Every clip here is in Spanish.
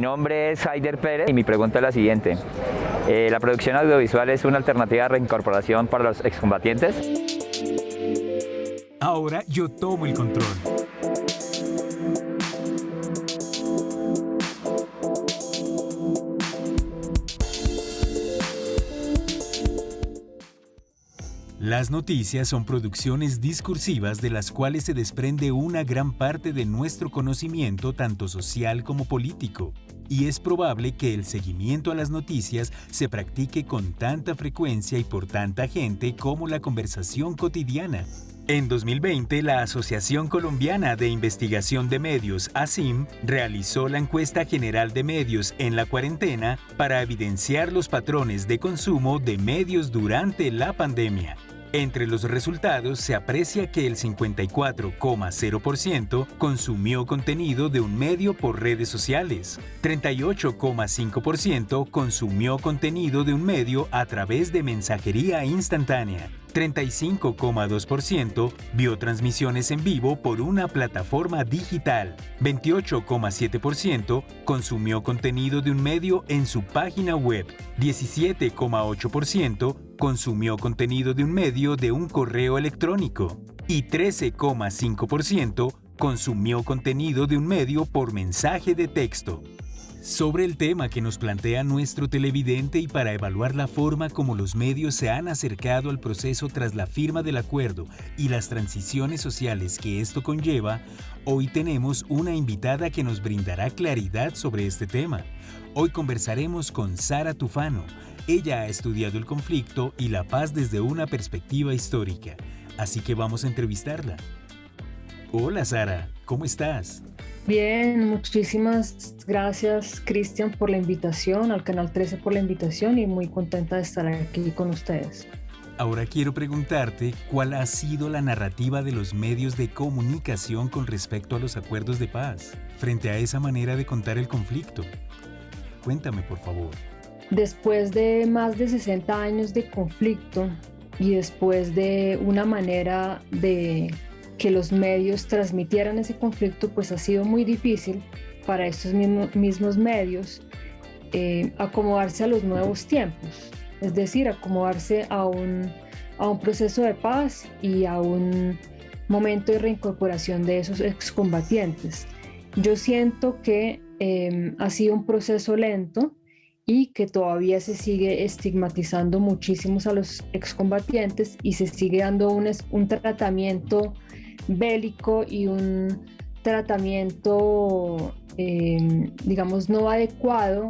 nombre es Haider Pérez y mi pregunta es la siguiente. ¿La producción audiovisual es una alternativa de reincorporación para los excombatientes? Ahora yo tomo el control. Las noticias son producciones discursivas de las cuales se desprende una gran parte de nuestro conocimiento tanto social como político, y es probable que el seguimiento a las noticias se practique con tanta frecuencia y por tanta gente como la conversación cotidiana. En 2020, la Asociación Colombiana de Investigación de Medios, ACIM, realizó la encuesta general de medios en la cuarentena para evidenciar los patrones de consumo de medios durante la pandemia. Entre los resultados se aprecia que el 54,0% consumió contenido de un medio por redes sociales, 38,5% consumió contenido de un medio a través de mensajería instantánea, 35,2% vio transmisiones en vivo por una plataforma digital, 28,7% consumió contenido de un medio en su página web, 17,8% consumió contenido de un medio de un correo electrónico y 13,5% consumió contenido de un medio por mensaje de texto. Sobre el tema que nos plantea nuestro televidente y para evaluar la forma como los medios se han acercado al proceso tras la firma del acuerdo y las transiciones sociales que esto conlleva, hoy tenemos una invitada que nos brindará claridad sobre este tema. Hoy conversaremos con Sara Tufano. Ella ha estudiado el conflicto y la paz desde una perspectiva histórica, así que vamos a entrevistarla. Hola Sara, ¿cómo estás? Bien, muchísimas gracias Cristian por la invitación, al Canal 13 por la invitación y muy contenta de estar aquí con ustedes. Ahora quiero preguntarte cuál ha sido la narrativa de los medios de comunicación con respecto a los acuerdos de paz, frente a esa manera de contar el conflicto. Cuéntame, por favor. Después de más de 60 años de conflicto y después de una manera de que los medios transmitieran ese conflicto, pues ha sido muy difícil para estos mismos medios acomodarse a los nuevos tiempos, es decir, acomodarse a un proceso de paz y a un momento de reincorporación de esos excombatientes. Yo siento que ha sido un proceso lento y que todavía se sigue estigmatizando muchísimo a los excombatientes y se sigue dando un tratamiento bélico y un tratamiento, digamos, no adecuado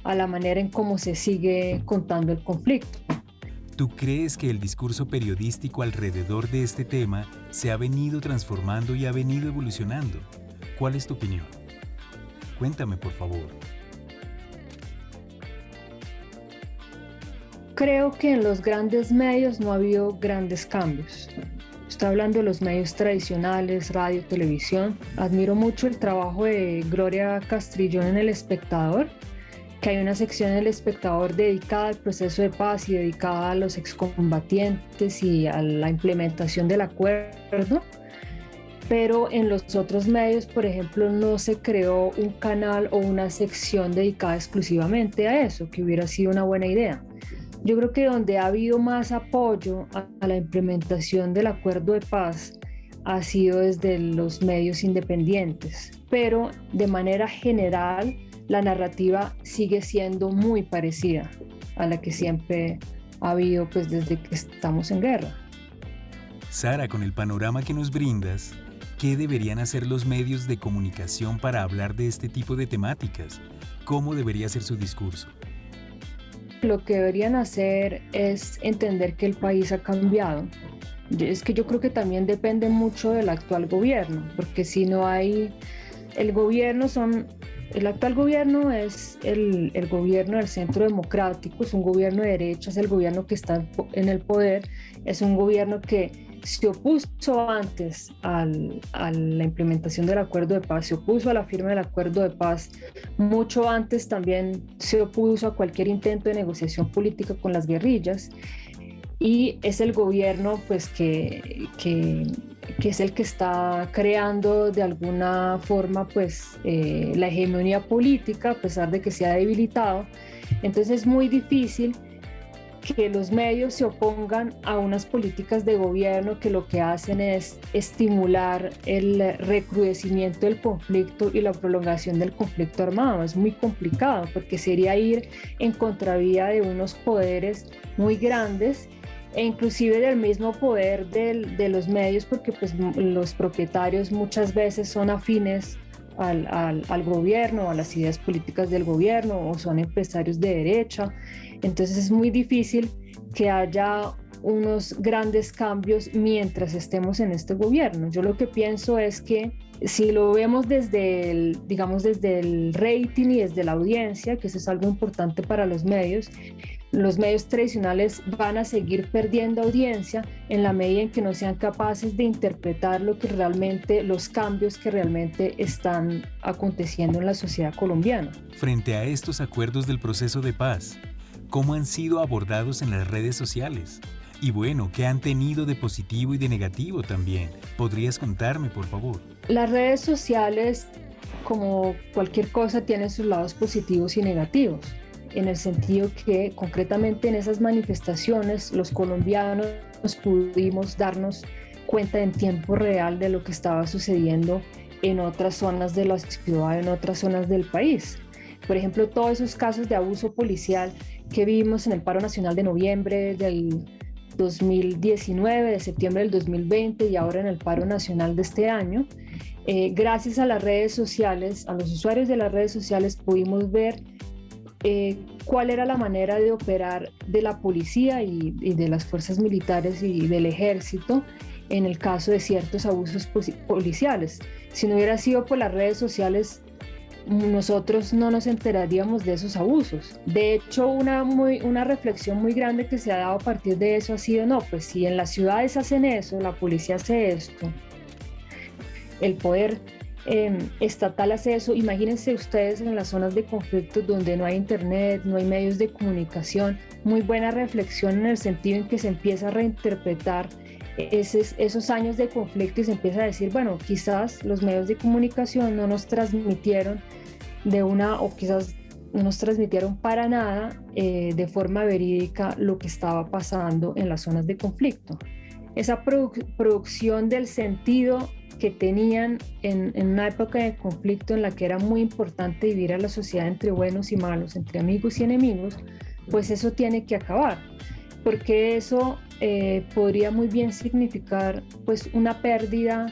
a la manera en cómo se sigue contando el conflicto. ¿Tú crees que el discurso periodístico alrededor de este tema se ha venido transformando y ha venido evolucionando? ¿Cuál es tu opinión? Cuéntame, por favor. Creo que en los grandes medios no ha habido grandes cambios. Estoy hablando de los medios tradicionales, radio, televisión. Admiro mucho el trabajo de Gloria Castrillón en El Espectador, que hay una sección en El Espectador dedicada al proceso de paz y dedicada a los excombatientes y a la implementación del acuerdo. Pero en los otros medios, por ejemplo, no se creó un canal o una sección dedicada exclusivamente a eso, que hubiera sido una buena idea. Yo creo que donde ha habido más apoyo a la implementación del acuerdo de paz ha sido desde los medios independientes, pero de manera general la narrativa sigue siendo muy parecida a la que siempre ha habido pues, desde que estamos en guerra. Sara, con el panorama que nos brindas, ¿qué deberían hacer los medios de comunicación para hablar de este tipo de temáticas? ¿Cómo debería ser su discurso? Lo que deberían hacer es entender que el país ha cambiado. Es que yo creo que también depende mucho del actual gobierno, porque si no hay, el actual gobierno es el gobierno del centro democrático, es un gobierno de derecha, es el gobierno que está en el poder, es un gobierno que se opuso antes a la implementación del acuerdo de paz, se opuso a la firma del acuerdo de paz, mucho antes también se opuso a cualquier intento de negociación política con las guerrillas y es el gobierno pues, que que es el que está creando de alguna forma pues la hegemonía política, a pesar de que se ha debilitado. Entonces es muy difícil que los medios se opongan a unas políticas de gobierno que lo que hacen es estimular el recrudecimiento del conflicto y la prolongación del conflicto armado. Es muy complicado porque sería ir en contravía de unos poderes muy grandes e inclusive del mismo poder de los medios, porque pues los propietarios muchas veces son afines al gobierno, a las ideas políticas del gobierno, o son empresarios de derecha. Entonces es muy difícil que haya unos grandes cambios mientras estemos en este gobierno. Yo lo que pienso es que si lo vemos desde el rating y desde la audiencia, que eso es algo importante para los medios tradicionales van a seguir perdiendo audiencia en la medida en que no sean capaces de interpretar los cambios que realmente están aconteciendo en la sociedad colombiana. Frente a estos acuerdos del proceso de paz, ¿cómo han sido abordados en las redes sociales? Y bueno, ¿qué han tenido de positivo y de negativo también? ¿Podrías contarme, por favor? Las redes sociales, como cualquier cosa, tienen sus lados positivos y negativos, en el sentido que concretamente en esas manifestaciones los colombianos pudimos darnos cuenta en tiempo real de lo que estaba sucediendo en otras zonas de la ciudad, en otras zonas del país. Por ejemplo, todos esos casos de abuso policial que vimos en el paro nacional de noviembre del 2019, de septiembre del 2020 y ahora en el paro nacional de este año, gracias a las redes sociales, a los usuarios de las redes sociales pudimos ver cuál era la manera de operar de la policía y de las fuerzas militares y del ejército en el caso de ciertos abusos policiales. Si no hubiera sido por las redes sociales, nosotros no nos enteraríamos de esos abusos. De hecho, una reflexión muy grande que se ha dado a partir de eso ha sido, no, pues si en las ciudades hacen eso, la policía hace esto, el poder estatal hace eso, imagínense ustedes en las zonas de conflicto donde no hay internet, no hay medios de comunicación. Muy buena reflexión en el sentido en que se empieza a reinterpretar esos años de conflicto y se empieza a decir, bueno, quizás los medios de comunicación no nos transmitieron o quizás no nos transmitieron para nada de forma verídica lo que estaba pasando en las zonas de conflicto. Esa producción del sentido que tenían en una época de conflicto en la que era muy importante vivir a la sociedad entre buenos y malos, entre amigos y enemigos, pues eso tiene que acabar, porque eso podría muy bien significar pues una pérdida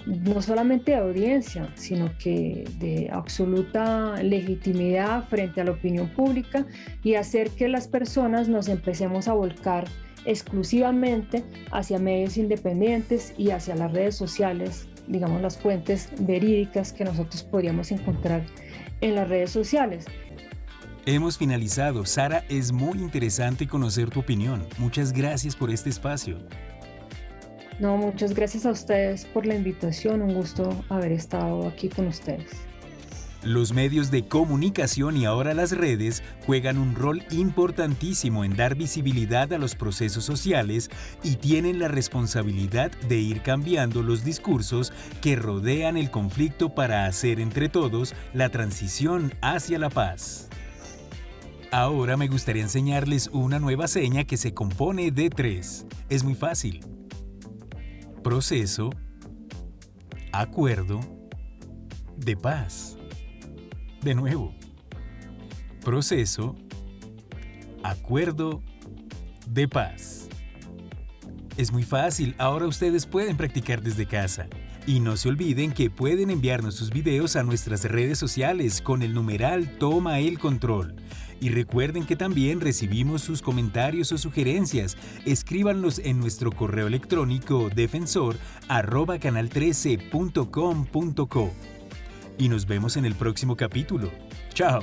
no solamente de audiencia, sino que de absoluta legitimidad frente a la opinión pública y hacer que las personas nos empecemos a volcar exclusivamente hacia medios independientes y hacia las redes sociales, digamos las fuentes verídicas que nosotros podríamos encontrar en las redes sociales. Hemos finalizado. Sara, es muy interesante conocer tu opinión. Muchas gracias por este espacio. No, muchas gracias a ustedes por la invitación. Un gusto haber estado aquí con ustedes. Los medios de comunicación y ahora las redes juegan un rol importantísimo en dar visibilidad a los procesos sociales y tienen la responsabilidad de ir cambiando los discursos que rodean el conflicto para hacer entre todos la transición hacia la paz. Ahora me gustaría enseñarles una nueva seña que se compone de 3. Es muy fácil. Proceso, acuerdo, de paz. De nuevo. Proceso, acuerdo, de paz. Es muy fácil, ahora ustedes pueden practicar desde casa. Y no se olviden que pueden enviarnos sus videos a nuestras redes sociales con el numeral Toma el Control. Y recuerden que también recibimos sus comentarios o sugerencias. Escríbanlos en nuestro correo electrónico defensor@canal13.com.co. Y nos vemos en el próximo capítulo. ¡Chao!